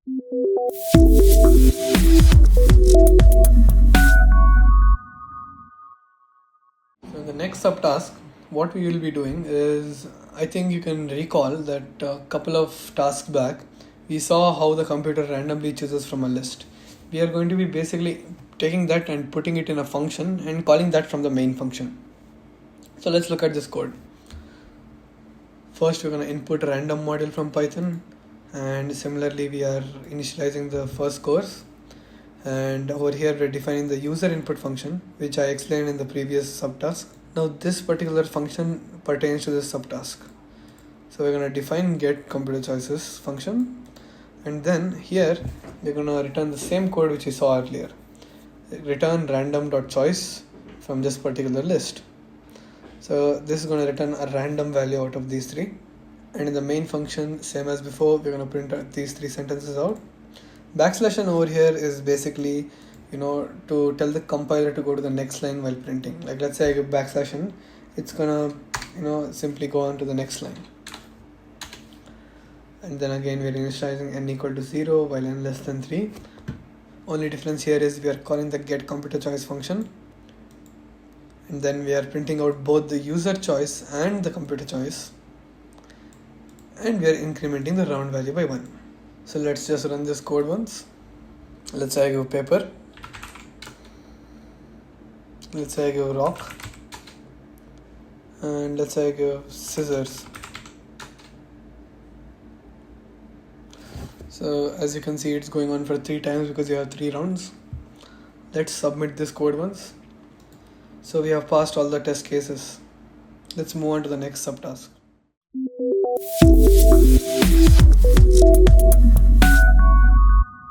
So the next subtask, what we will be doing is, I think you can recall that a couple of tasks back, we saw how the computer randomly chooses from a list. We are going to be basically taking that and putting it in a function and calling that from the main function. So let's look at this code. First, we're going to input a random module from Python, and similarly we are initializing the first course, and over here we're defining the user input function, which I explained in the previous subtask. Now this particular function pertains to this subtask, so we're going to define get computer choices function, and then here we're going to return the same code which we saw earlier. Return random.choice from this particular list. So this is going to return a random value out of these three, and in the main function, same as before, we're going to print out these three sentences out. N over here is basically, to tell the compiler to go to the next line while printing. Like let's say I give \n, it's gonna simply go on to the next line. And then again we're initializing n equal to 0 while n less than 3. Only difference here is we are calling the get computer choice function, and then we are printing out both the user choice and the computer choice, and we are incrementing the round value by 1. So let's just run this code once. Let's say I give paper, let's say I give rock, and let's say I give scissors. So as you can see, it's going on for 3 times because you have 3 rounds. Let's submit this code once. So we have passed all the test cases. Let's move on to the next subtask.